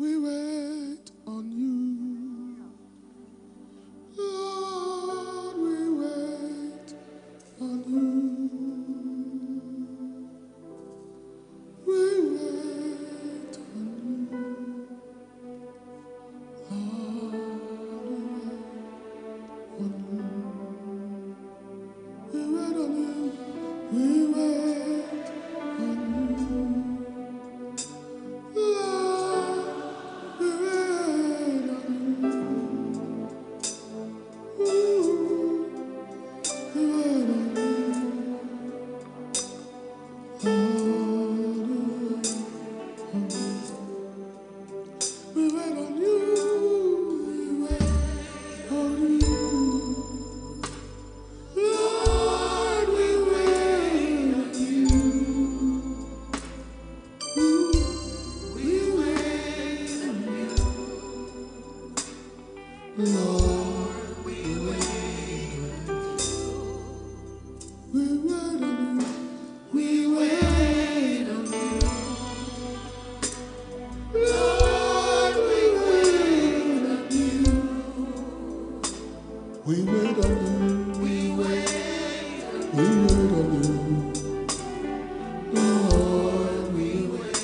We wait on you. Lord, we wait on you. We wait on you. Lord, we wait on you. We wait on you. We wait on you. Lord, we wait on you. Ooh, we wait on you. Lord, we wait on you. We wait on you. Lord, we wait on you. Ooh, we wait on you. Lord, we wait on you. We wait on you. We wait on you. Lord, we wait on you. We wait on you. We wait on you. Lord, we wait.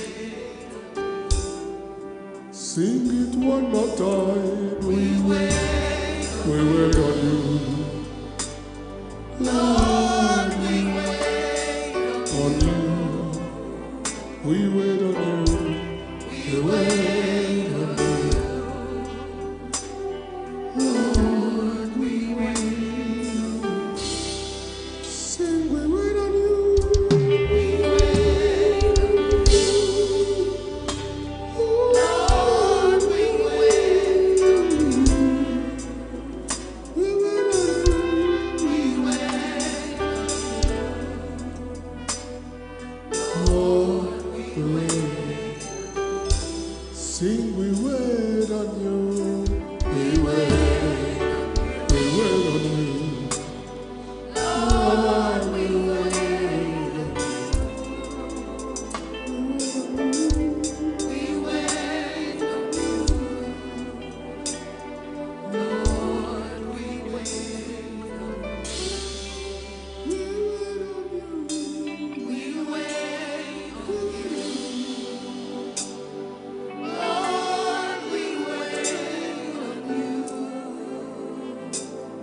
Sing it one more time. We wait on you. Lord, we wait on you. We wait on you. We wait on you. Lord, we wait on you. Sing, we wait on you. We wait on you. Lord, we wait on you. We wait on you. We wait on you. Lord, we wait. Sing, we wait on you. We wait on you. Lord, we wait on you. We wait on you. Lord, we wait on you. We wait on you. Lord, we wait on you.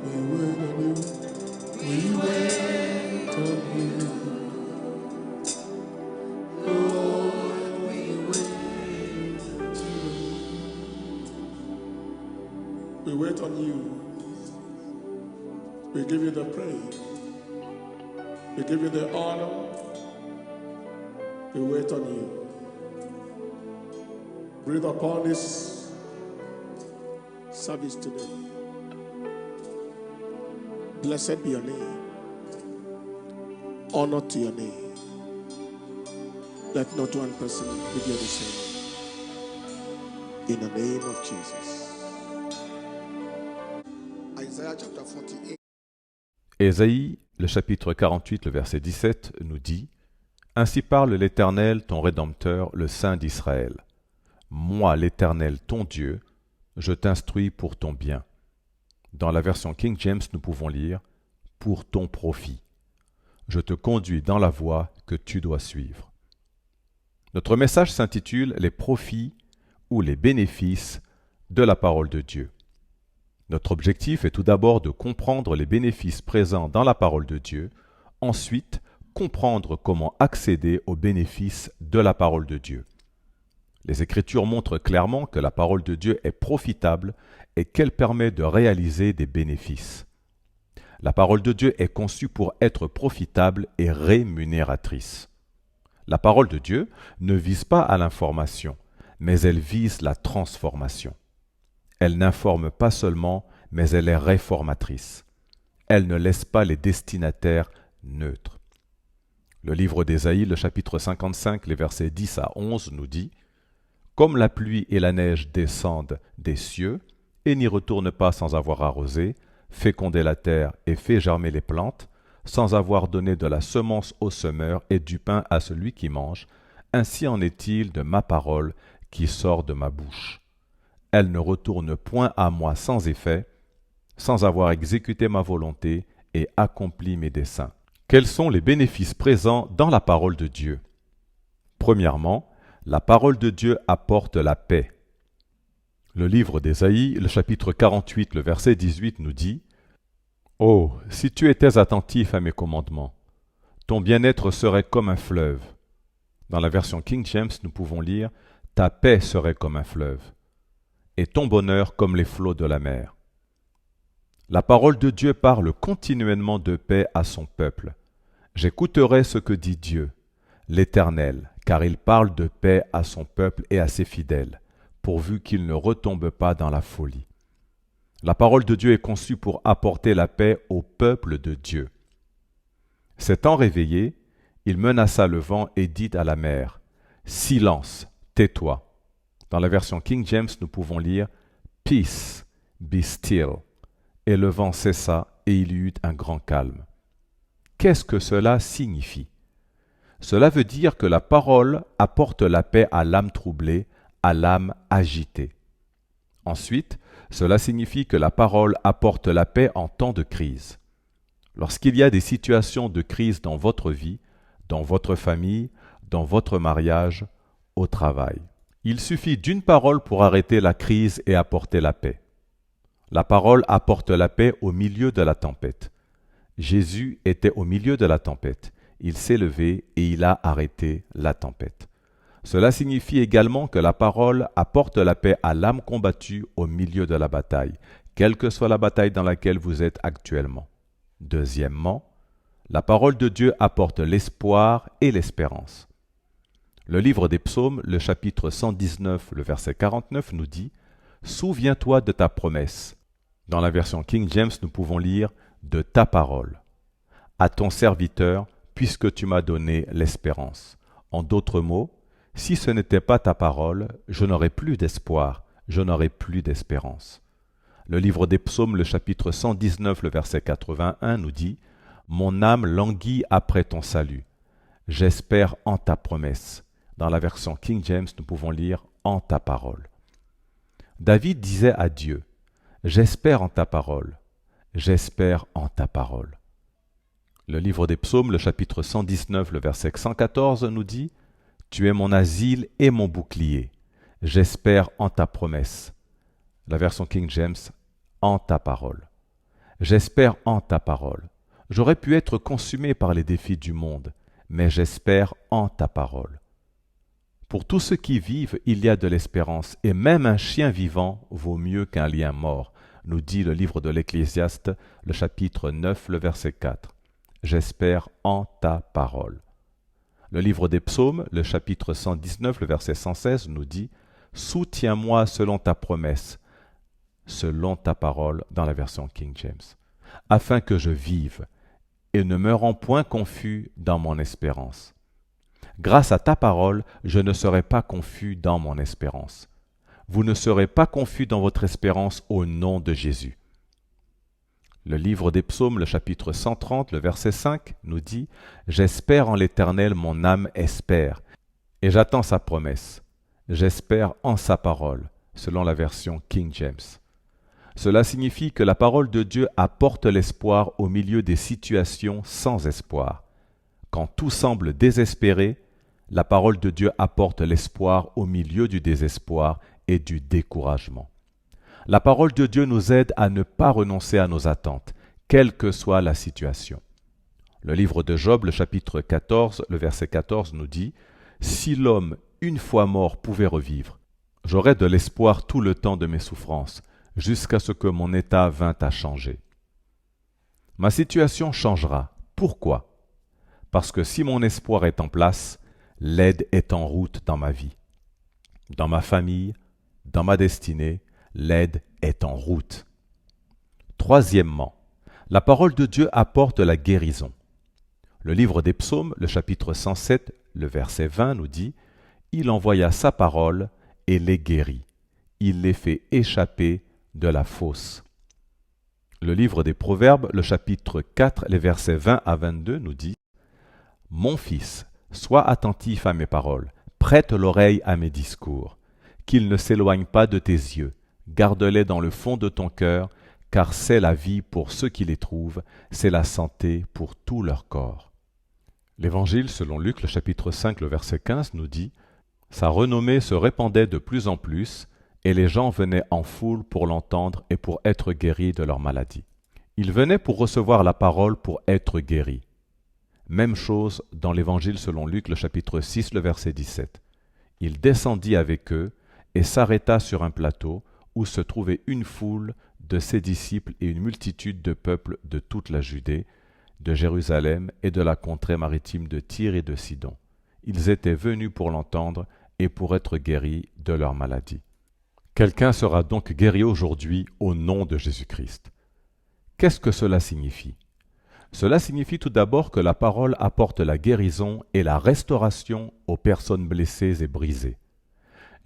We wait on you. We wait on you. Lord, we wait on you. We wait on you. We give you the praise. We give you the honor. We wait on you. Breathe upon this service today. Blessed be your name. Honor to your name. Let not one person be the same. In the name of Jesus. Isaiah chapter 48. Ésaïe, le chapitre 48, le verset 17, nous dit « Ainsi parle l'Éternel, ton Rédempteur, le Saint d'Israël. Moi, l'Éternel, ton Dieu, je t'instruis pour ton bien. » Dans la version King James, nous pouvons lire « Pour ton profit. Je te conduis dans la voie que tu dois suivre. » Notre message s'intitule « Les profits ou les bénéfices de la parole de Dieu ». Notre objectif est tout d'abord de comprendre les bénéfices présents dans la parole de Dieu, ensuite comprendre comment accéder aux bénéfices de la parole de Dieu. Les Écritures montrent clairement que la parole de Dieu est profitable et qu'elle permet de réaliser des bénéfices. La parole de Dieu est conçue pour être profitable et rémunératrice. La parole de Dieu ne vise pas à l'information, mais elle vise la transformation. Elle n'informe pas seulement, mais elle est réformatrice. Elle ne laisse pas les destinataires neutres. Le livre d'Ésaïe, le chapitre 55, les versets 10 à 11 nous dit « Comme la pluie et la neige descendent des cieux et n'y retournent pas sans avoir arrosé, fécondé la terre et fait germer les plantes, sans avoir donné de la semence au semeur et du pain à celui qui mange, ainsi en est-il de ma parole qui sort de ma bouche. Elle ne retourne point à moi sans effet, sans avoir exécuté ma volonté et accompli mes desseins. Quels sont les bénéfices présents dans la parole de Dieu? Premièrement, la parole de Dieu apporte la paix. Le livre d'Ésaïe, le chapitre 48, le verset 18 nous dit « Oh, si tu étais attentif à mes commandements, ton bien-être serait comme un fleuve. » Dans la version King James, nous pouvons lire « Ta paix serait comme un fleuve, et ton bonheur comme les flots de la mer. » La parole de Dieu parle continuellement de paix à son peuple. J'écouterai ce que dit Dieu, l'Éternel, car il parle de paix à son peuple et à ses fidèles, pourvu qu'ils ne retombent pas dans la folie. La parole de Dieu est conçue pour apporter la paix au peuple de Dieu. S'étant réveillé, il menaça le vent et dit à la mer, « Silence, tais-toi. » Dans la version King James, nous pouvons lire « Peace, be still. » Et le vent cessa et il y eut un grand calme. Qu'est-ce que cela signifie? Cela veut dire que la parole apporte la paix à l'âme troublée, à l'âme agitée. Ensuite, cela signifie que la parole apporte la paix en temps de crise. Lorsqu'il y a des situations de crise dans votre vie, dans votre famille, dans votre mariage, au travail, il suffit d'une parole pour arrêter la crise et apporter la paix. La parole apporte la paix au milieu de la tempête. Jésus était au milieu de la tempête. Il s'est levé et il a arrêté la tempête. Cela signifie également que la parole apporte la paix à l'âme combattue au milieu de la bataille, quelle que soit la bataille dans laquelle vous êtes actuellement. Deuxièmement, la parole de Dieu apporte l'espoir et l'espérance. Le livre des Psaumes, le chapitre 119, le verset 49 nous dit « Souviens-toi de ta promesse ». Dans la version King James, nous pouvons lire « de ta parole ». À ton serviteur, puisque tu m'as donné l'espérance. En d'autres mots, si ce n'était pas ta parole, je n'aurais plus d'espoir, je n'aurais plus d'espérance. Le livre des Psaumes, le chapitre 119, le verset 81 nous dit « Mon âme languit après ton salut. J'espère en ta promesse. » Dans la version King James, nous pouvons lire « en ta parole ». David disait à Dieu « J'espère en ta parole. J'espère en ta parole. » Le livre des Psaumes, le chapitre 119, le verset 114 nous dit « Tu es mon asile et mon bouclier. J'espère en ta promesse. » La version King James, « en ta parole. » J'espère en ta parole. J'aurais pu être consumé par les défis du monde, mais j'espère en ta parole. Pour tous ceux qui vivent, il y a de l'espérance, et même un chien vivant vaut mieux qu'un lion mort, nous dit le livre de l'Ecclésiaste, le chapitre 9, le verset 4. J'espère en ta parole. Le livre des Psaumes, le chapitre 119, le verset 116 nous dit « Soutiens-moi selon ta promesse, selon ta parole » dans la version King James, afin que je vive et ne me rends point confus dans mon espérance. Grâce à ta parole, je ne serai pas confus dans mon espérance. Vous ne serez pas confus dans votre espérance au nom de Jésus. Le livre des Psaumes, le chapitre 130, le verset 5, nous dit « J'espère en l'Éternel, mon âme espère, et j'attends sa promesse. J'espère en sa parole », selon la version King James. Cela signifie que la parole de Dieu apporte l'espoir au milieu des situations sans espoir. Quand tout semble désespéré, la parole de Dieu apporte l'espoir au milieu du désespoir et du découragement. La parole de Dieu nous aide à ne pas renoncer à nos attentes, quelle que soit la situation. Le livre de Job, le chapitre 14, le verset 14 nous dit « Si l'homme, une fois mort, pouvait revivre, j'aurais de l'espoir tout le temps de mes souffrances, jusqu'à ce que mon état vînt à changer. Ma situation changera. Pourquoi? Parce que si mon espoir est en place, l'aide est en route dans ma vie. Dans ma famille, dans ma destinée, l'aide est en route. Troisièmement, la parole de Dieu apporte la guérison. Le livre des Psaumes, le chapitre 107, le verset 20 nous dit « Il envoya sa parole et les guérit. Il les fait échapper de la fosse. » Le livre des Proverbes, le chapitre 4, les versets 20 à 22 nous dit « Mon fils, sois attentif à mes paroles, prête l'oreille à mes discours. qu'ils ne s'éloignent pas de tes yeux. Garde-les dans le fond de ton cœur, car c'est la vie pour ceux qui les trouvent, c'est la santé pour tout leur corps. L'Évangile selon Luc, le chapitre 5, le verset 15 nous dit « Sa renommée se répandait de plus en plus, et les gens venaient en foule pour l'entendre et pour être guéris de leur maladie. » Ils venaient pour recevoir la parole pour être guéris. Même chose dans l'Évangile selon Luc, le chapitre 6, le verset 17. Il descendit avec eux et s'arrêta sur un plateau où se trouvait une foule de ses disciples et une multitude de peuples de toute la Judée, de Jérusalem et de la contrée maritime de Tyr et de Sidon. Ils étaient venus pour l'entendre et pour être guéris de leur maladie. Quelqu'un sera donc guéri aujourd'hui au nom de Jésus-Christ. Qu'est-ce que cela signifie? Cela signifie tout d'abord que la parole apporte la guérison et la restauration aux personnes blessées et brisées.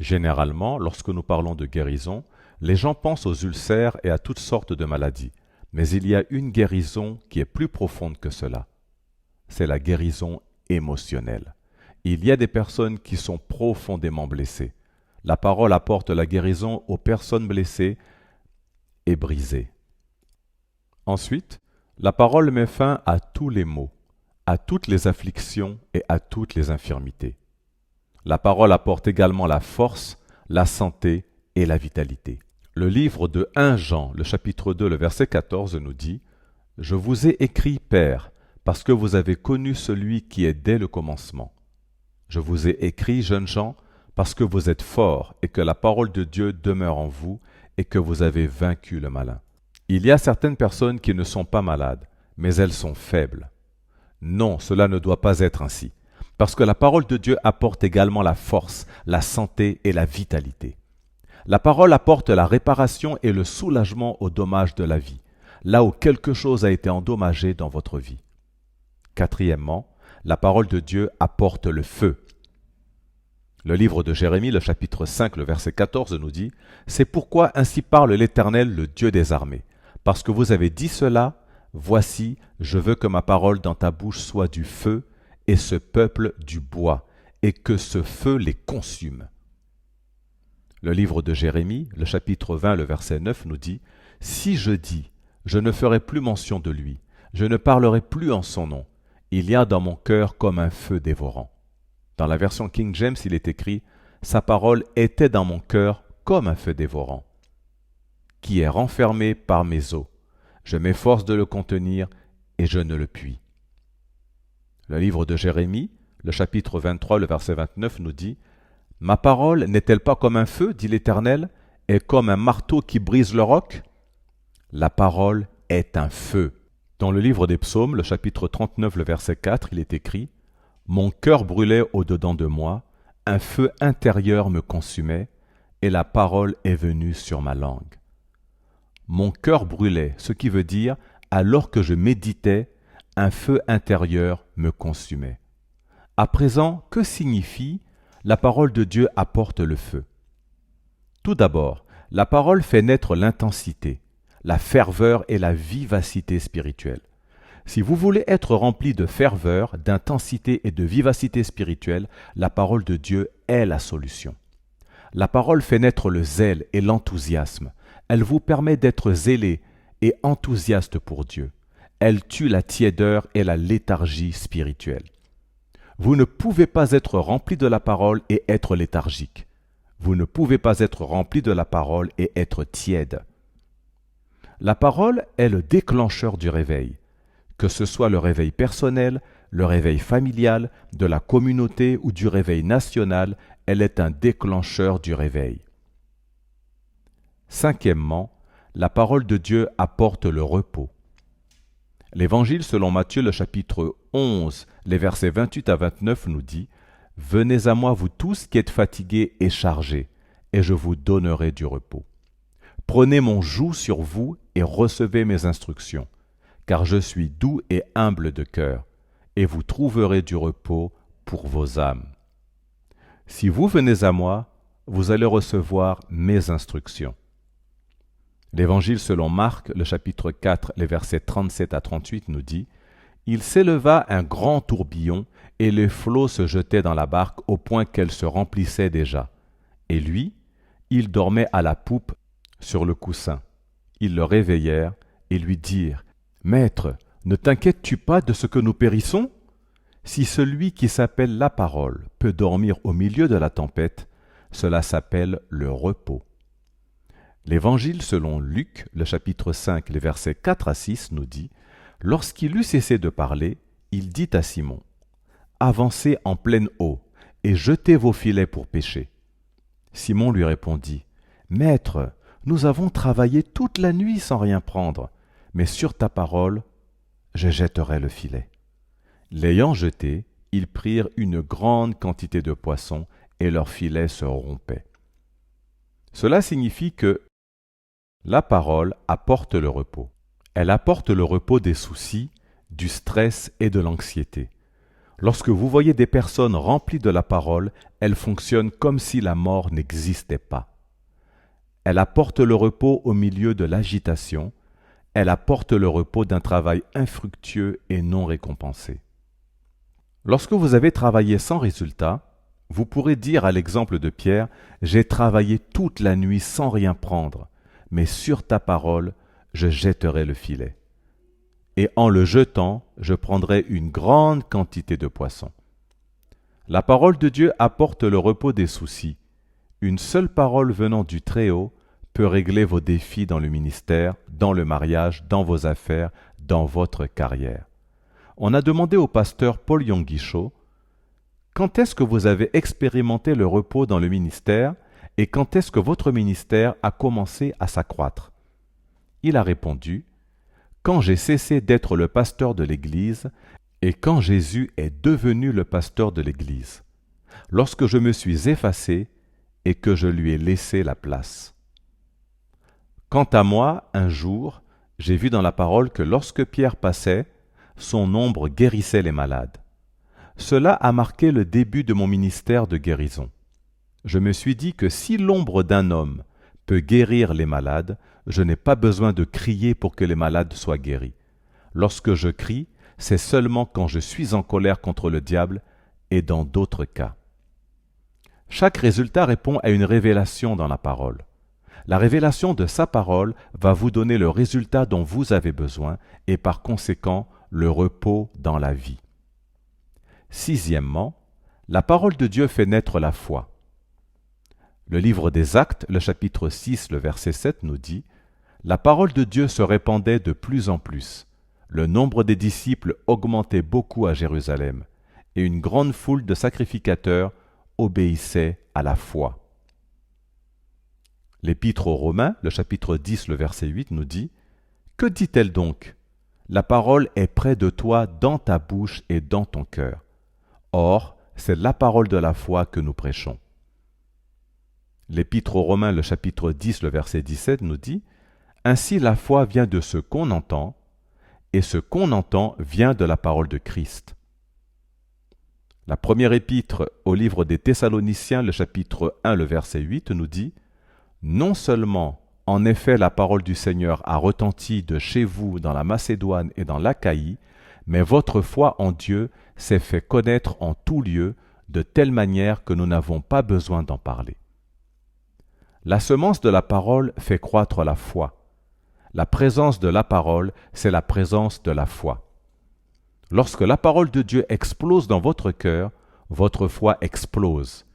Généralement, lorsque nous parlons de guérison, les gens pensent aux ulcères et à toutes sortes de maladies. Mais il y a une guérison qui est plus profonde que cela. C'est la guérison émotionnelle. Il y a des personnes qui sont profondément blessées. La parole apporte la guérison aux personnes blessées et brisées. Ensuite, la parole met fin à tous les maux, à toutes les afflictions et à toutes les infirmités. La parole apporte également la force, la santé et la vitalité. Le livre de 1 Jean, le chapitre 2, le verset 14 nous dit « Je vous ai écrit, Père, parce que vous avez connu celui qui est dès le commencement. Je vous ai écrit, jeunes gens, parce que vous êtes forts et que la parole de Dieu demeure en vous et que vous avez vaincu le malin. » Il y a certaines personnes qui ne sont pas malades, mais elles sont faibles. Non, cela ne doit pas être ainsi, parce que la parole de Dieu apporte également la force, la santé et la vitalité. La parole apporte la réparation et le soulagement aux dommages de la vie, là où quelque chose a été endommagé dans votre vie. Quatrièmement, la parole de Dieu apporte le feu. Le livre de Jérémie, le chapitre 5, le verset 14 nous dit « C'est pourquoi ainsi parle l'Éternel, le Dieu des armées. Parce que vous avez dit cela, voici, je veux que ma parole dans ta bouche soit du feu, et ce peuple du bois, et que ce feu les consume. » Le livre de Jérémie, le chapitre 20, le verset 9 nous dit « Si je dis, je ne ferai plus mention de lui, je ne parlerai plus en son nom, il y a dans mon cœur comme un feu dévorant. » Dans la version King James, il est écrit « Sa parole était dans mon cœur comme un feu dévorant, qui est renfermé par mes os. Je m'efforce de le contenir et je ne le puis. » Le livre de Jérémie, le chapitre 23, le verset 29 nous dit « Ma parole n'est-elle pas comme un feu, dit l'Éternel, et comme un marteau qui brise le roc? La parole est un feu. » Dans le livre des psaumes, le chapitre 39, le verset 4, il est écrit « Mon cœur brûlait au-dedans de moi, un feu intérieur me consumait, et la parole est venue sur ma langue. » Mon cœur brûlait, ce qui veut dire, alors que je méditais, un feu intérieur me consumait. À présent, que signifie la parole de Dieu apporte le feu? Tout d'abord, la parole fait naître l'intensité, la ferveur et la vivacité spirituelle. Si vous voulez être rempli de ferveur, d'intensité et de vivacité spirituelle, la parole de Dieu est la solution. La parole fait naître le zèle et l'enthousiasme. Elle vous permet d'être zélé et enthousiaste pour Dieu. Elle tue la tiédeur et la léthargie spirituelle. Vous ne pouvez pas être rempli de la parole et être léthargique. Vous ne pouvez pas être rempli de la parole et être tiède. La parole est le déclencheur du réveil. Que ce soit le réveil personnel, le réveil familial, de la communauté ou du réveil national, elle est un déclencheur du réveil. Cinquièmement, la parole de Dieu apporte le repos. L'Évangile selon Matthieu, le chapitre 11, les versets 28 à 29 nous dit « Venez à moi vous tous qui êtes fatigués et chargés, et je vous donnerai du repos. Prenez mon joug sur vous et recevez mes instructions, car je suis doux et humble de cœur, et vous trouverez du repos pour vos âmes. Si vous venez à moi, vous allez recevoir mes instructions. » L'Évangile selon Marc, le chapitre 4, les versets 37 à 38 nous dit « Il s'éleva un grand tourbillon, et les flots se jetaient dans la barque au point qu'elle se remplissait déjà. Et lui, Il dormait à la poupe sur le coussin. Ils le réveillèrent et lui dirent « Maître, ne t'inquiètes-tu pas de ce que nous périssons ? Si celui qui s'appelle la parole peut dormir au milieu de la tempête, cela s'appelle le repos. » L'Évangile selon Luc, le chapitre 5, les versets 4 à 6 nous dit « Lorsqu'il eut cessé de parler, il dit à Simon « Avancez en pleine eau et jetez vos filets pour pêcher. » Simon lui répondit « Maître, nous avons travaillé toute la nuit sans rien prendre, mais sur ta parole, je jetterai le filet. » L'ayant jeté, ils prirent une grande quantité de poissons et leur filet se rompait. Cela signifie que la parole apporte le repos. Elle apporte le repos des soucis, du stress et de l'anxiété. Lorsque vous voyez des personnes remplies de la parole, elles fonctionnent comme si la mort n'existait pas. Elle apporte le repos au milieu de l'agitation. Elle apporte le repos d'un travail infructueux et non récompensé. Lorsque vous avez travaillé sans résultat, vous pourrez dire à l'exemple de Pierre « J'ai travaillé toute la nuit sans rien prendre, mais sur ta parole, je jetterai le filet. Et en le jetant, je prendrai une grande quantité de poissons. » La parole de Dieu apporte le repos des soucis. Une seule parole venant du Très-Haut peut régler vos défis dans le ministère, dans le mariage, dans vos affaires, dans votre carrière. On a demandé au pasteur Paul Yonggi-Cho « Quand est-ce que vous avez expérimenté le repos dans le ministère et quand est-ce que votre ministère a commencé à s'accroître ?» Il a répondu « Quand j'ai cessé d'être le pasteur de l'Église et quand Jésus est devenu le pasteur de l'Église, lorsque je me suis effacé et que je lui ai laissé la place. » Quant à moi, un jour, j'ai vu dans la parole que lorsque Pierre passait, son ombre guérissait les malades. Cela a marqué le début de mon ministère de guérison. Je me suis dit que si l'ombre d'un homme peut guérir les malades, je n'ai pas besoin de crier pour que les malades soient guéris. Lorsque je crie, c'est seulement quand je suis en colère contre le diable et dans d'autres cas. Chaque résultat répond à une révélation dans la parole. La révélation de sa parole va vous donner le résultat dont vous avez besoin et par conséquent le repos dans la vie. Sixièmement, la parole de Dieu fait naître la foi. Le livre des Actes, le chapitre 6, le verset 7 nous dit « La parole de Dieu se répandait de plus en plus. Le nombre des disciples augmentait beaucoup à Jérusalem, et une grande foule de sacrificateurs obéissait à la foi. » L'Épître aux Romains, le chapitre 10, le verset 8 nous dit « Que dit-elle donc ? La parole est près de toi dans ta bouche et dans ton cœur. Or, c'est la parole de la foi que nous prêchons. » L'Épître aux Romains, le chapitre 10, le verset 17 nous dit « Ainsi la foi vient de ce qu'on entend, et ce qu'on entend vient de la parole de Christ. » La première épître au livre des Thessaloniciens, le chapitre 1, le verset 8 nous dit « Non seulement, en effet, la parole du Seigneur a retenti de chez vous dans la Macédoine et dans l'Achaïe, mais votre foi en Dieu s'est fait connaître en tout lieu, de telle manière que nous n'avons pas besoin d'en parler. » La semence de la parole fait croître la foi. La présence de la parole, c'est la présence de la foi. Lorsque la parole de Dieu explose dans votre cœur, votre foi explose.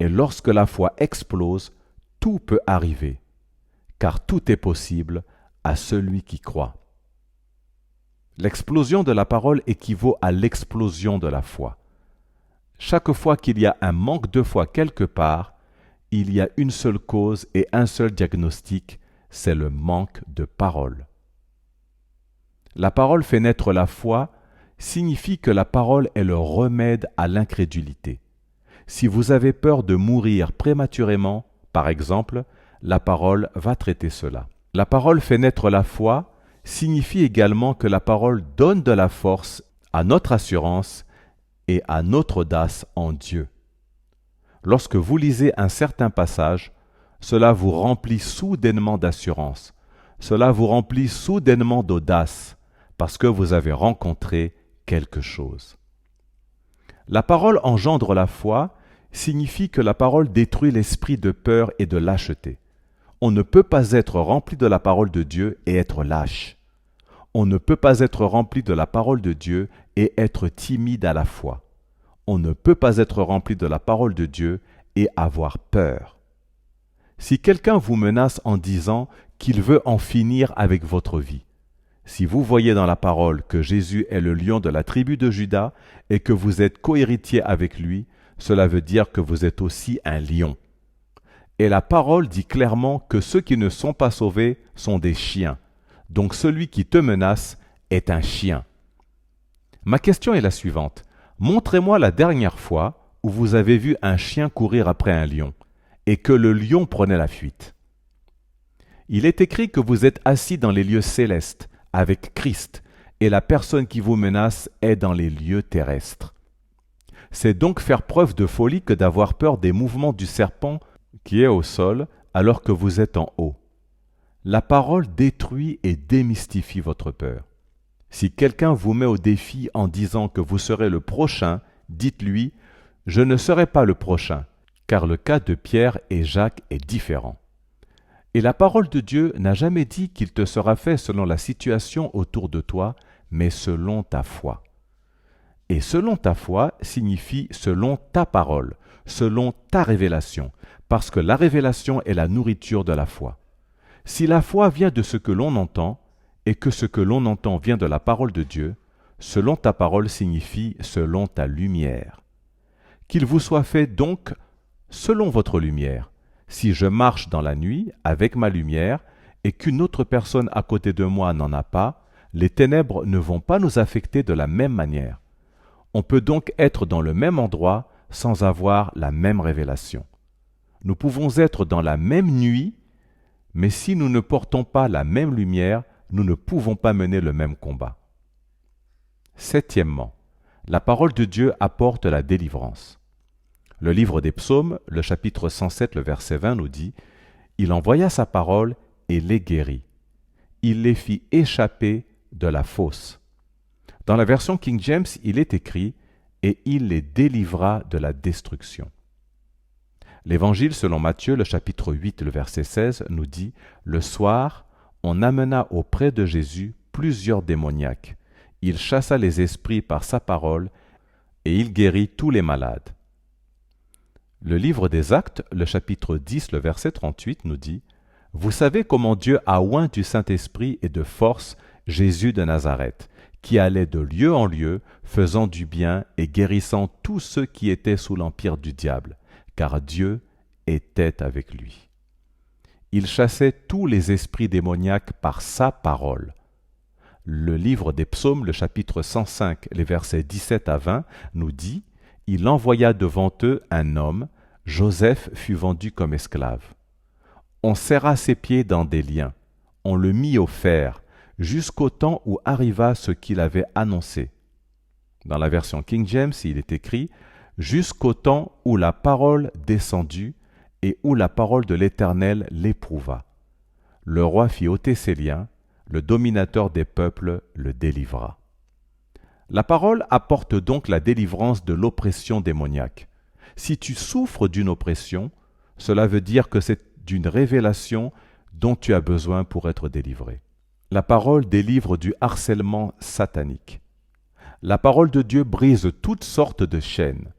Et lorsque la foi explose, tout peut arriver, car tout est possible à celui qui croit. L'explosion de la parole équivaut à l'explosion de la foi. Chaque fois qu'il y a un manque de foi quelque part, il y a une seule cause et un seul diagnostic, c'est le manque de parole. La parole fait naître la foi signifie que la parole est le remède à l'incrédulité. Si vous avez peur de mourir prématurément, par exemple, la parole va traiter cela. La parole fait naître la foi signifie également que la parole donne de la force à notre assurance et à notre audace en Dieu. Lorsque vous lisez un certain passage, cela vous remplit soudainement d'assurance, cela vous remplit soudainement d'audace, parce que vous avez rencontré quelque chose. La parole engendre la foi signifie que la parole détruit l'esprit de peur et de lâcheté. On ne peut pas être rempli de la parole de Dieu et être lâche. On ne peut pas être rempli de la parole de Dieu et être timide à la fois. On ne peut pas être rempli de la parole de Dieu et avoir peur. Si quelqu'un vous menace en disant qu'il veut en finir avec votre vie, si vous voyez dans la parole que Jésus est le lion de la tribu de Juda et que vous êtes cohéritier avec lui, cela veut dire que vous êtes aussi un lion. Et la parole dit clairement que ceux qui ne sont pas sauvés sont des chiens. Donc celui qui te menace est un chien. Ma question est la suivante. Montrez-moi la dernière fois où vous avez vu un chien courir après un lion et que le lion prenait la fuite. Il est écrit que vous êtes assis dans les lieux célestes avec Christ et la personne qui vous menace est dans les lieux terrestres. C'est donc faire preuve de folie que d'avoir peur des mouvements du serpent qui est au sol alors que vous êtes en haut. La parole détruit et démystifie votre peur. Si quelqu'un vous met au défi en disant que vous serez le prochain, dites-lui « Je ne serai pas le prochain », car le cas de Pierre et Jacques est différent. Et la parole de Dieu n'a jamais dit qu'il te sera fait selon la situation autour de toi, mais selon ta foi. Et selon ta foi signifie selon ta parole, selon ta révélation, parce que la révélation est la nourriture de la foi. Si la foi vient de ce que l'on entend, et que ce que l'on entend vient de la parole de Dieu, selon ta parole signifie selon ta lumière. Qu'il vous soit fait donc selon votre lumière. Si je marche dans la nuit avec ma lumière et qu'une autre personne à côté de moi n'en a pas, les ténèbres ne vont pas nous affecter de la même manière. On peut donc être dans le même endroit sans avoir la même révélation. Nous pouvons être dans la même nuit, mais si nous ne portons pas la même lumière, nous ne pouvons pas mener le même combat. Septièmement, la parole de Dieu apporte la délivrance. Le livre des Psaumes, le chapitre 107, le verset 20 nous dit « Il envoya sa parole et les guérit. Il les fit échapper de la fosse. » Dans la version King James, il est écrit « Et il les délivra de la destruction. » L'Évangile selon Matthieu, le chapitre 8, le verset 16 nous dit « Le soir, on amena auprès de Jésus plusieurs démoniaques. Il chassa les esprits par sa parole et il guérit tous les malades. » Le livre des Actes, le chapitre 10, le verset 38 nous dit « Vous savez comment Dieu a oint du Saint-Esprit et de force Jésus de Nazareth, qui allait de lieu en lieu, faisant du bien et guérissant tous ceux qui étaient sous l'empire du diable, car Dieu était avec lui. Il chassait tous les esprits démoniaques par sa parole. » Le livre des Psaumes, le chapitre 105, les versets 17 à 20, nous dit « Il envoya devant eux un homme, Joseph fut vendu comme esclave. On serra ses pieds dans des liens, on le mit au fer, jusqu'au temps où arriva ce qu'il avait annoncé. » Dans la version King James, il est écrit « Jusqu'au temps où la parole descendit et où la parole de l'Éternel l'éprouva. Le roi fit ôter ses liens, le dominateur des peuples le délivra. » La parole apporte donc la délivrance de l'oppression démoniaque. Si tu souffres d'une oppression, cela veut dire que c'est d'une révélation dont tu as besoin pour être délivré. La parole délivre du harcèlement satanique. La parole de Dieu brise toutes sortes de chaînes.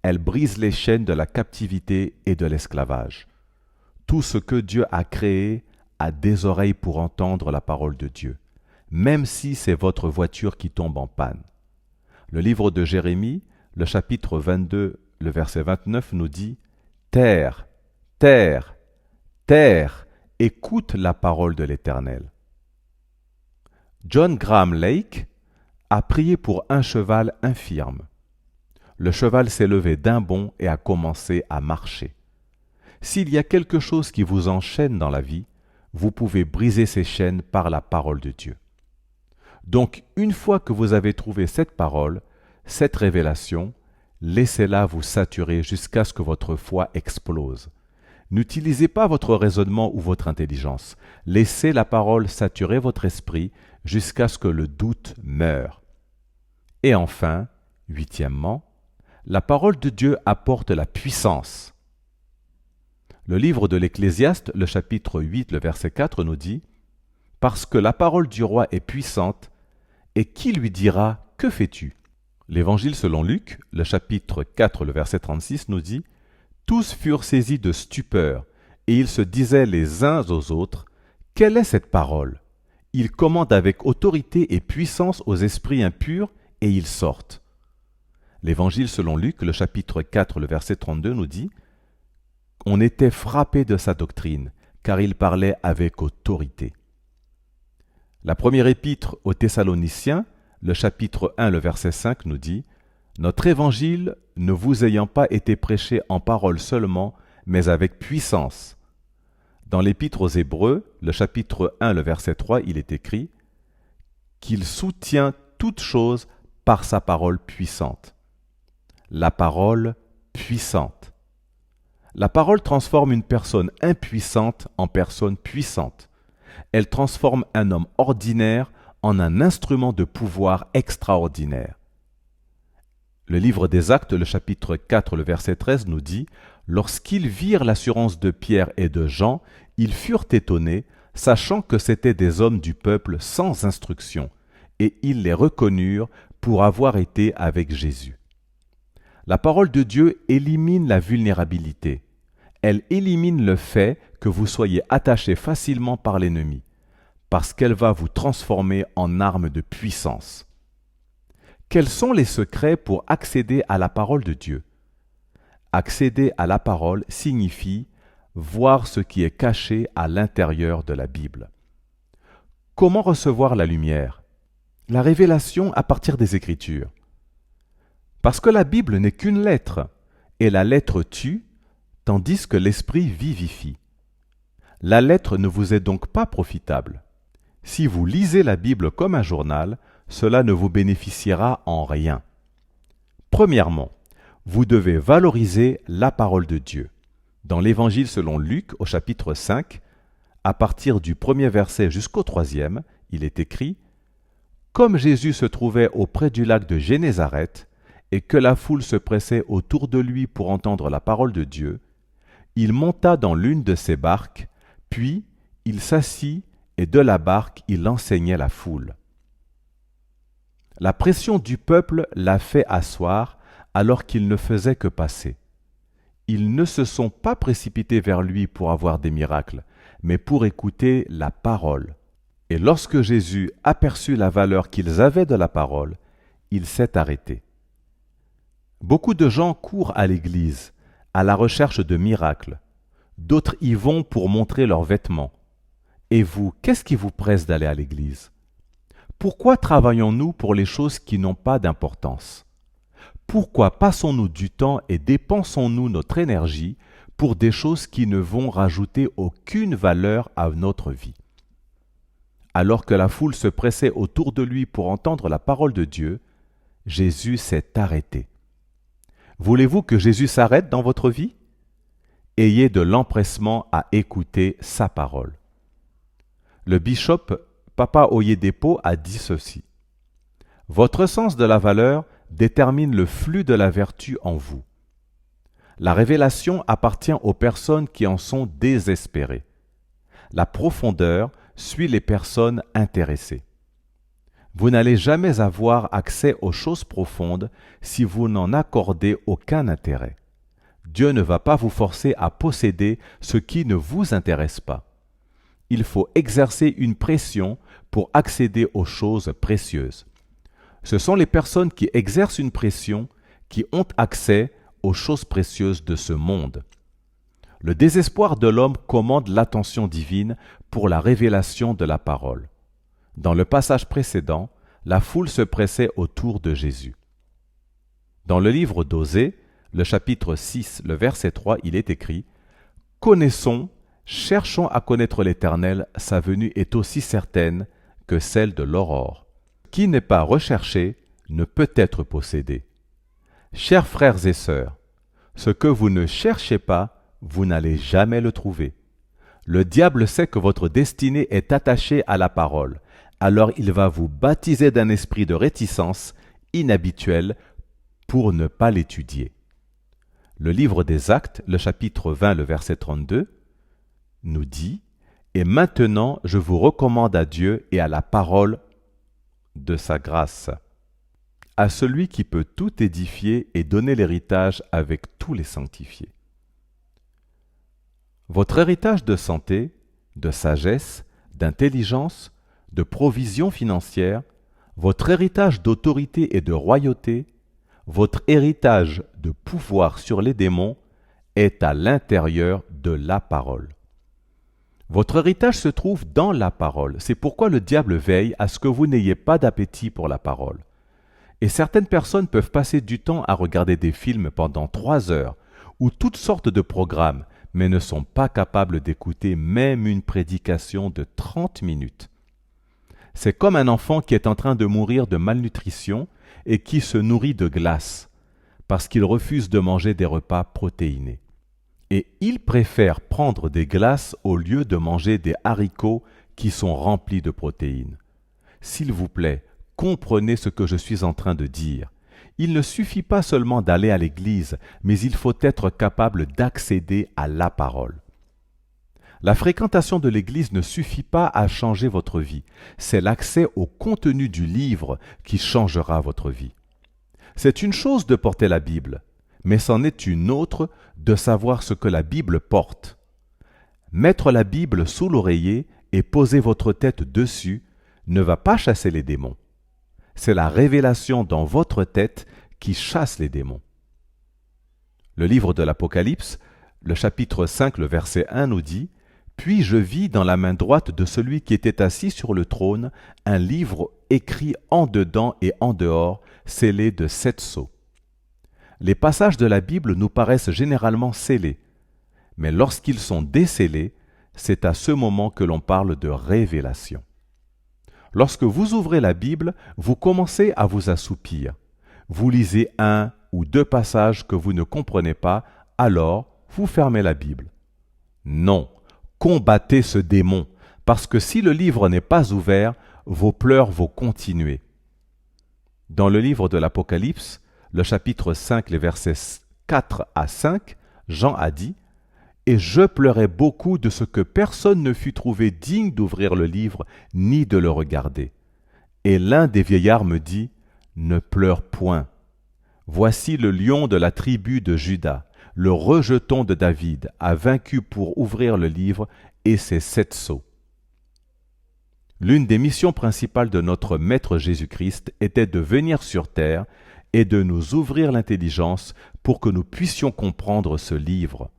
Elle brise les chaînes de la captivité et de l'esclavage. Tout ce que Dieu a créé a des oreilles pour entendre la parole de Dieu, même si c'est votre voiture qui tombe en panne. Le livre de Jérémie, le chapitre 22, le verset 29 nous dit « Terre, terre, terre, écoute la parole de l'Éternel. » John Graham Lake a prié pour un cheval infirme. Le cheval s'est levé d'un bond et a commencé à marcher. S'il y a quelque chose qui vous enchaîne dans la vie, vous pouvez briser ces chaînes par la parole de Dieu. Donc, une fois que vous avez trouvé cette parole, cette révélation, laissez-la vous saturer jusqu'à ce que votre foi explose. N'utilisez pas votre raisonnement ou votre intelligence. Laissez la parole saturer votre esprit jusqu'à ce que le doute meure. Et enfin, huitièmement, La parole de Dieu apporte la puissance. Le livre de l'Ecclésiaste, le chapitre 8, le verset 4 nous dit « Parce que la parole du roi est puissante, et qui lui dira « Que fais-tu » » L'Évangile selon Luc, le chapitre 4, le verset 36 nous dit « Tous furent saisis de stupeur, et ils se disaient les uns aux autres « Quelle est cette parole ?» Il commande avec autorité et puissance aux esprits impurs, et ils sortent. L'Évangile selon Luc, le chapitre 4, le verset 32 nous dit « On était frappé de sa doctrine, car il parlait avec autorité. » La première épître aux Thessaloniciens, le chapitre 1, le verset 5 nous dit « Notre évangile ne vous ayant pas été prêché en parole seulement, mais avec puissance. » Dans l'épître aux Hébreux, le chapitre 1, le verset 3, il est écrit « Qu'il soutient toutes choses par sa parole puissante. » La parole puissante. La parole transforme une personne impuissante en personne puissante. Elle transforme un homme ordinaire en un instrument de pouvoir extraordinaire. Le livre des Actes, le chapitre 4, le verset 13 nous dit « Lorsqu'ils virent l'assurance de Pierre et de Jean, ils furent étonnés, sachant que c'étaient des hommes du peuple sans instruction, et ils les reconnurent pour avoir été avec Jésus. » La parole de Dieu élimine la vulnérabilité. Elle élimine le fait que vous soyez attaché facilement par l'ennemi, parce qu'elle va vous transformer en arme de puissance. Quels sont les secrets pour accéder à la parole de Dieu? Accéder à la parole signifie voir ce qui est caché à l'intérieur de la Bible. Comment recevoir la lumière? La révélation à partir des Écritures. Parce que la Bible n'est qu'une lettre, et la lettre tue, tandis que l'Esprit vivifie. La lettre ne vous est donc pas profitable. Si vous lisez la Bible comme un journal, cela ne vous bénéficiera en rien. Premièrement, vous devez valoriser la parole de Dieu. Dans l'Évangile selon Luc, au chapitre 5, à partir du premier verset jusqu'au 3e, il est écrit « Comme Jésus se trouvait auprès du lac de Génézareth, et que la foule se pressait autour de lui pour entendre la parole de Dieu, il monta dans l'une de ses barques, puis il s'assit et de la barque il enseignait la foule. La pression du peuple l'a fait asseoir alors qu'il ne faisait que passer. Ils ne se sont pas précipités vers lui pour avoir des miracles, mais pour écouter la parole. Et lorsque Jésus aperçut la valeur qu'ils avaient de la parole, il s'est arrêté. Beaucoup de gens courent à l'Église, à la recherche de miracles. D'autres y vont pour montrer leurs vêtements. Et vous, qu'est-ce qui vous presse d'aller à l'Église? Pourquoi travaillons-nous pour les choses qui n'ont pas d'importance? Pourquoi passons-nous du temps et dépensons-nous notre énergie pour des choses qui ne vont rajouter aucune valeur à notre vie? Alors que la foule se pressait autour de lui pour entendre la parole de Dieu, Jésus s'est arrêté. Voulez-vous que Jésus s'arrête dans votre vie? Ayez de l'empressement à écouter sa parole. Le bishop Papa Oyedepo a dit ceci. Votre sens de la valeur détermine le flux de la vertu en vous. La révélation appartient aux personnes qui en sont désespérées. La profondeur suit les personnes intéressées. Vous n'allez jamais avoir accès aux choses profondes si vous n'en accordez aucun intérêt. Dieu ne va pas vous forcer à posséder ce qui ne vous intéresse pas. Il faut exercer une pression pour accéder aux choses précieuses. Ce sont les personnes qui exercent une pression qui ont accès aux choses précieuses de ce monde. Le désespoir de l'homme commande l'attention divine pour la révélation de la parole. Dans le passage précédent, la foule se pressait autour de Jésus. Dans le livre d'Osée, le chapitre 6, le verset 3, il est écrit « Connaissons, cherchons à connaître l'Éternel, sa venue est aussi certaine que celle de l'aurore. Qui n'est pas recherché ne peut être possédé. Chers frères et sœurs, ce que vous ne cherchez pas, vous n'allez jamais le trouver. Le diable sait que votre destinée est attachée à la parole. Alors il va vous baptiser d'un esprit de réticence inhabituel pour ne pas l'étudier. Le livre des Actes, le chapitre 20, le verset 32, nous dit « Et maintenant, je vous recommande à Dieu et à la parole de sa grâce, à celui qui peut tout édifier et donner l'héritage avec tous les sanctifiés. » Votre héritage de santé, de sagesse, d'intelligence, de provision financière, votre héritage d'autorité et de royauté, votre héritage de pouvoir sur les démons est à l'intérieur de la parole. Votre héritage se trouve dans la parole. C'est pourquoi le diable veille à ce que vous n'ayez pas d'appétit pour la parole. Et certaines personnes peuvent passer du temps à regarder des films pendant 3 heures ou toutes sortes de programmes, mais ne sont pas capables d'écouter même une prédication de 30 minutes. C'est comme un enfant qui est en train de mourir de malnutrition et qui se nourrit de glace, parce qu'il refuse de manger des repas protéinés. Et il préfère prendre des glaces au lieu de manger des haricots qui sont remplis de protéines. S'il vous plaît, comprenez ce que je suis en train de dire. Il ne suffit pas seulement d'aller à l'église, mais il faut être capable d'accéder à la parole. La fréquentation de l'église ne suffit pas à changer votre vie. C'est l'accès au contenu du livre qui changera votre vie. C'est une chose de porter la Bible, mais c'en est une autre de savoir ce que la Bible porte. Mettre la Bible sous l'oreiller et poser votre tête dessus ne va pas chasser les démons. C'est la révélation dans votre tête qui chasse les démons. Le livre de l'Apocalypse, le chapitre 5, le verset 1 nous dit « Puis je vis dans la main droite de celui qui était assis sur le trône un livre écrit en dedans et en dehors, scellé de 7 sceaux. » Les passages de la Bible nous paraissent généralement scellés, mais lorsqu'ils sont décellés, c'est à ce moment que l'on parle de révélation. Lorsque vous ouvrez la Bible, vous commencez à vous assoupir. Vous lisez 1 ou 2 passages que vous ne comprenez pas, alors vous fermez la Bible. Non, combattez ce démon, parce que si le livre n'est pas ouvert, vos pleurs vont continuer. Dans le livre de l'Apocalypse, le chapitre 5, les versets 4 à 5, Jean a dit « Et je pleurais beaucoup de ce que personne ne fut trouvé digne d'ouvrir le livre, ni de le regarder. Et l'un des vieillards me dit « Ne pleure point. Voici le lion de la tribu de Juda, le rejeton de David, a vaincu pour ouvrir le livre et ses 7 sceaux. » L'une des missions principales de notre Maître Jésus-Christ était de venir sur terre et de nous ouvrir l'intelligence pour que nous puissions comprendre ce livre.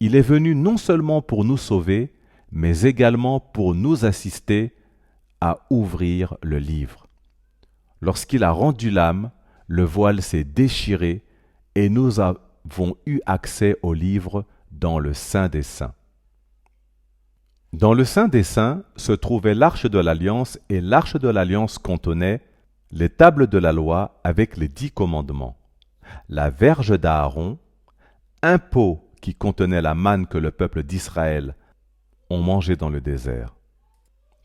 Il est venu non seulement pour nous sauver, mais également pour nous assister à ouvrir le livre. Lorsqu'il a rendu l'âme, le voile s'est déchiré et nous avons eu accès au livre dans le Saint des Saints. Dans le Saint des Saints se trouvait l'Arche de l'Alliance et l'Arche de l'Alliance contenait les tables de la loi avec les 10 commandements, la verge d'Aaron, un pot qui contenait la manne que le peuple d'Israël ont mangé dans le désert.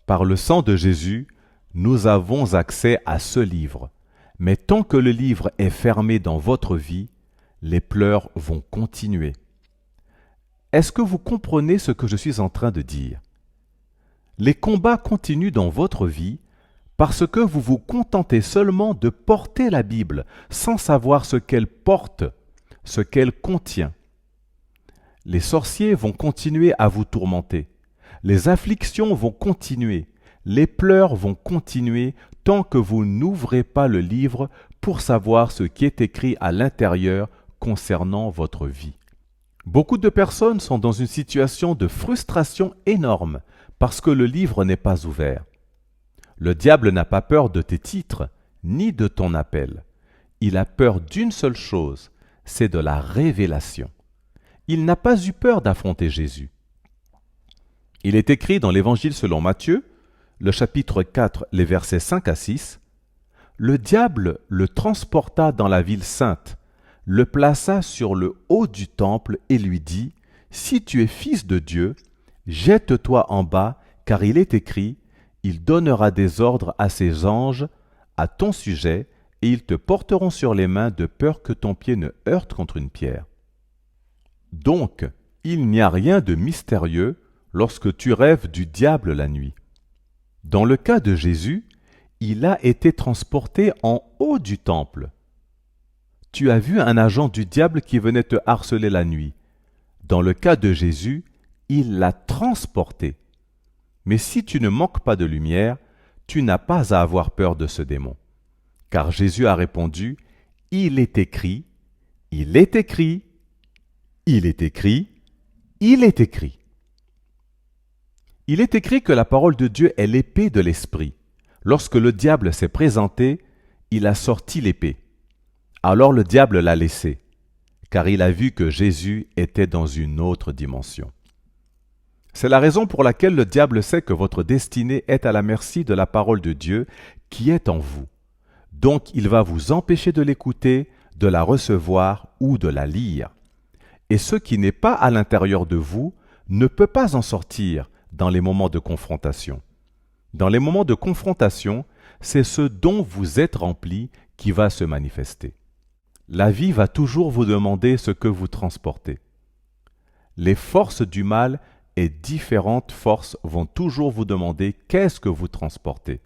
Par le sang de Jésus, nous avons accès à ce livre, mais tant que le livre est fermé dans votre vie, les pleurs vont continuer. Est-ce que vous comprenez ce que je suis en train de dire? Les combats continuent dans votre vie parce que vous vous contentez seulement de porter la Bible sans savoir ce qu'elle porte, ce qu'elle contient. Les sorciers vont continuer à vous tourmenter. Les afflictions vont continuer. Les pleurs vont continuer tant que vous n'ouvrez pas le livre pour savoir ce qui est écrit à l'intérieur concernant votre vie. Beaucoup de personnes sont dans une situation de frustration énorme parce que le livre n'est pas ouvert. Le diable n'a pas peur de tes titres, ni de ton appel. Il a peur d'une seule chose, c'est de la révélation. Il n'a pas eu peur d'affronter Jésus. Il est écrit dans l'Évangile selon Matthieu, le chapitre 4, les versets 5 à 6, « Le diable le transporta dans la ville sainte, le plaça sur le haut du temple et lui dit, « Si tu es fils de Dieu, jette-toi en bas, car il est écrit, il donnera des ordres à ses anges à ton sujet, et ils te porteront sur les mains de peur que ton pied ne heurte contre une pierre. Donc, il n'y a rien de mystérieux lorsque tu rêves du diable la nuit. Dans le cas de Jésus, il a été transporté en haut du temple. Tu as vu un agent du diable qui venait te harceler la nuit. Dans le cas de Jésus, il l'a transporté. Mais si tu ne manques pas de lumière, tu n'as pas à avoir peur de ce démon. Car Jésus a répondu, « Il est écrit, il est écrit, il est écrit, il est écrit. » Il est écrit que la parole de Dieu est l'épée de l'esprit. Lorsque le diable s'est présenté, il a sorti l'épée. Alors le diable l'a laissé, car il a vu que Jésus était dans une autre dimension. C'est la raison pour laquelle le diable sait que votre destinée est à la merci de la parole de Dieu qui est en vous. Donc il va vous empêcher de l'écouter, de la recevoir ou de la lire. Et ce qui n'est pas à l'intérieur de vous ne peut pas en sortir dans les moments de confrontation. Dans les moments de confrontation, c'est ce dont vous êtes rempli qui va se manifester. La vie va toujours vous demander ce que vous transportez. Les forces du mal et différentes forces vont toujours vous demander qu'est-ce que vous transportez.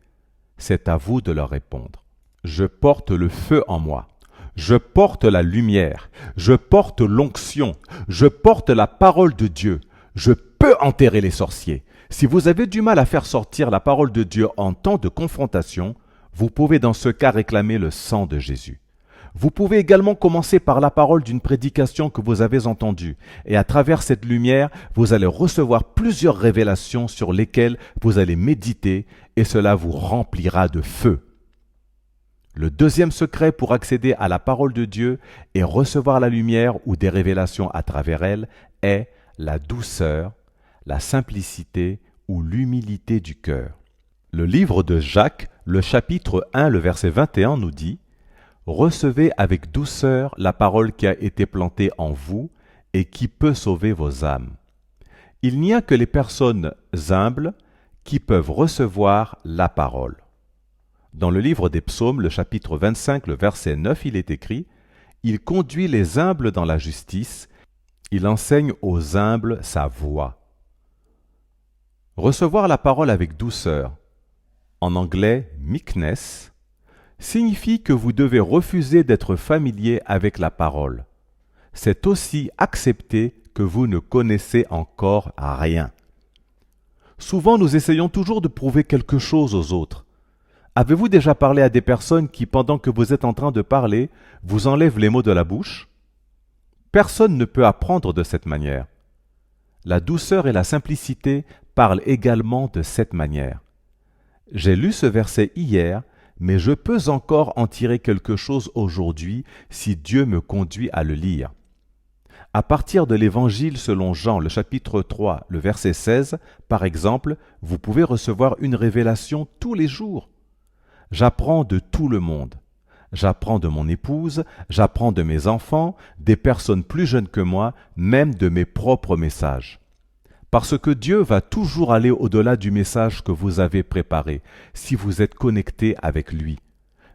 C'est à vous de leur répondre. Je porte le feu en moi. Je porte la lumière. Je porte l'onction. Je porte la parole de Dieu. Je peux enterrer les sorciers. Si vous avez du mal à faire sortir la parole de Dieu en temps de confrontation, vous pouvez dans ce cas réclamer le sang de Jésus. Vous pouvez également commencer par la parole d'une prédication que vous avez entendue, et à travers cette lumière, vous allez recevoir plusieurs révélations sur lesquelles vous allez méditer, et cela vous remplira de feu. Le deuxième secret pour accéder à la parole de Dieu et recevoir la lumière ou des révélations à travers elle est la douceur, la simplicité ou l'humilité du cœur. Le livre de Jacques, le chapitre 1, le verset 21 nous dit « Recevez avec douceur la parole qui a été plantée en vous et qui peut sauver vos âmes. » Il n'y a que les personnes humbles qui peuvent recevoir la parole. Dans le livre des Psaumes, le chapitre 25, le verset 9, il est écrit « Il conduit les humbles dans la justice, il enseigne aux humbles sa voie. » Recevoir la parole avec douceur, en anglais meekness, signifie que vous devez refuser d'être familier avec la parole. C'est aussi accepter que vous ne connaissez encore rien. Souvent, nous essayons toujours de prouver quelque chose aux autres. Avez-vous déjà parlé à des personnes qui, pendant que vous êtes en train de parler, vous enlèvent les mots de la bouche? Personne ne peut apprendre de cette manière. La douceur et la simplicité parlent également de cette manière. J'ai lu ce verset hier, mais je peux encore en tirer quelque chose aujourd'hui si Dieu me conduit à le lire. À partir de l'Évangile selon Jean, le chapitre 3, le verset 16, par exemple, vous pouvez recevoir une révélation tous les jours. J'apprends de tout le monde. J'apprends de mon épouse, j'apprends de mes enfants, des personnes plus jeunes que moi, même de mes propres messages. Parce que Dieu va toujours aller au-delà du message que vous avez préparé, si vous êtes connecté avec lui.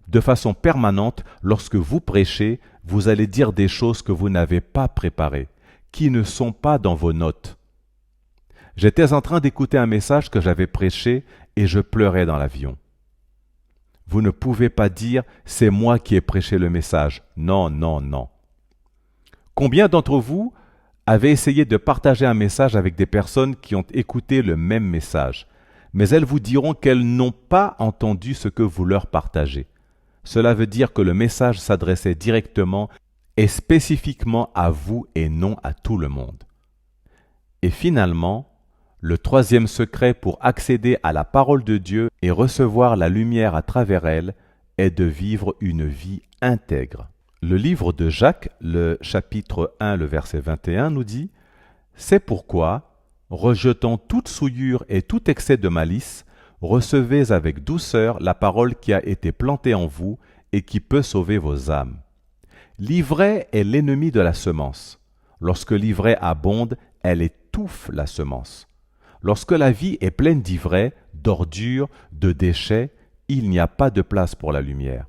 De façon permanente, lorsque vous prêchez, vous allez dire des choses que vous n'avez pas préparées, qui ne sont pas dans vos notes. J'étais en train d'écouter un message que j'avais prêché et je pleurais dans l'avion. Vous ne pouvez pas dire « c'est moi qui ai prêché le message ». Non, non, non. Combien d'entre vous avez essayé de partager un message avec des personnes qui ont écouté le même message, mais elles vous diront qu'elles n'ont pas entendu ce que vous leur partagez. Cela veut dire que le message s'adressait directement et spécifiquement à vous et non à tout le monde. Et finalement, le troisième secret pour accéder à la parole de Dieu et recevoir la lumière à travers elle est de vivre une vie intègre. Le livre de Jacques, le chapitre 1, le verset 21 nous dit « C'est pourquoi, rejetant toute souillure et tout excès de malice, recevez avec douceur la parole qui a été plantée en vous et qui peut sauver vos âmes. L'ivraie est l'ennemi de la semence. Lorsque l'ivraie abonde, elle étouffe la semence. Lorsque la vie est pleine d'ivraie, d'ordures, de déchets, il n'y a pas de place pour la lumière.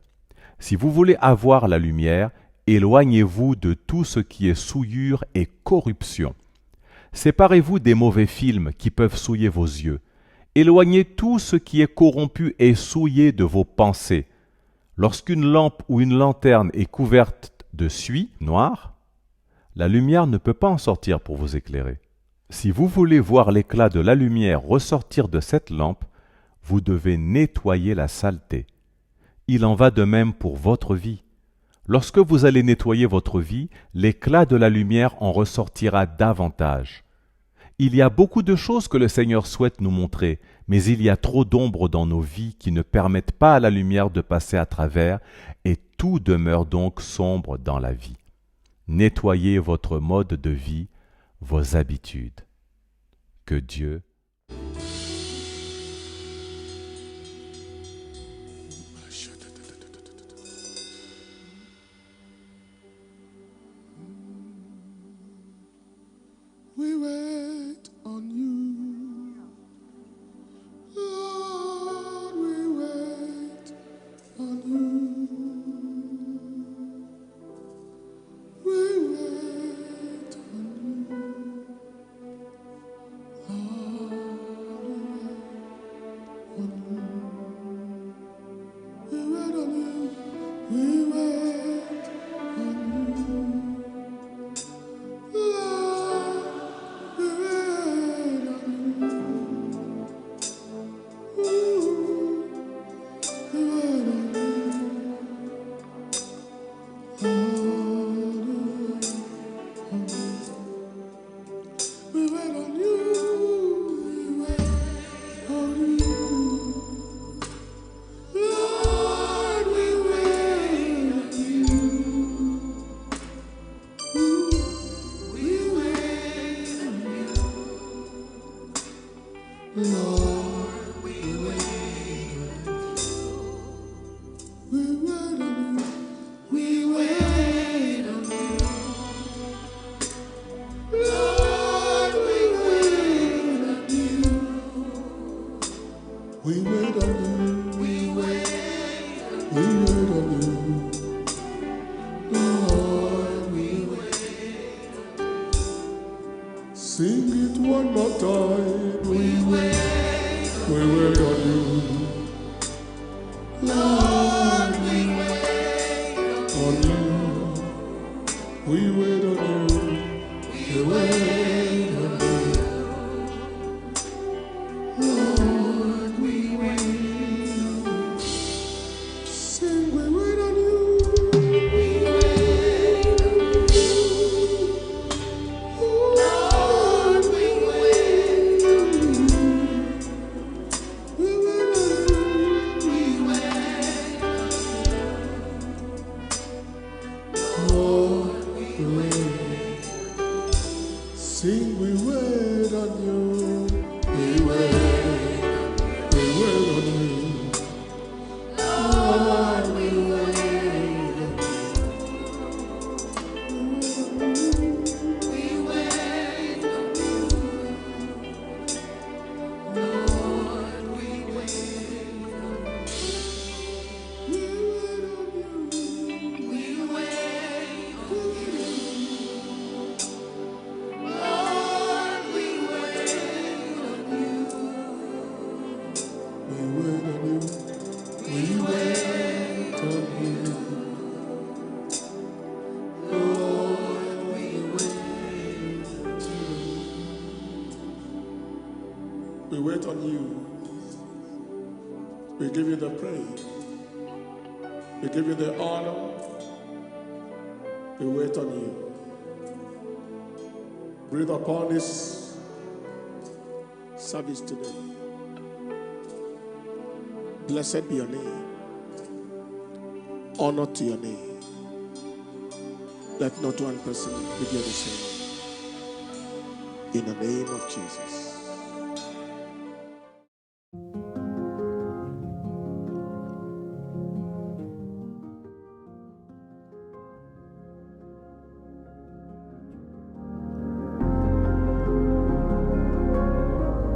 Si vous voulez avoir la lumière, éloignez-vous de tout ce qui est souillure et corruption. Séparez-vous des mauvais films qui peuvent souiller vos yeux. Éloignez tout ce qui est corrompu et souillé de vos pensées. Lorsqu'une lampe ou une lanterne est couverte de suie noire, la lumière ne peut pas en sortir pour vous éclairer. Si vous voulez voir l'éclat de la lumière ressortir de cette lampe, vous devez nettoyer la saleté. Il en va de même pour votre vie. Lorsque vous allez nettoyer votre vie, l'éclat de la lumière en ressortira davantage. Il y a beaucoup de choses que le Seigneur souhaite nous montrer, mais il y a trop d'ombres dans nos vies qui ne permettent pas à la lumière de passer à travers, et tout demeure donc sombre dans la vie. Nettoyez votre mode de vie, vos habitudes. Que Dieu We wait on you, Lord, we wait on you. We wait on you, Lord, we wait on you. We wait on you, Lord. We wait on you. We wait. We wait on you. Lord, we wait. Sing it one more time. We wait. We wait on you. Lord, we wait on you. We wait on you. We wait on you. Sing, we wait on you. We wait on you. Lord, we wait on you. We wait on you. Lord, we wait on you. We wait on you. We wait on you. We give you the praise. We give you the honor. We wait on you. Breathe upon this service today. Blessed be your name. Honor to your name. Let not one person be the same. In the name of Jesus.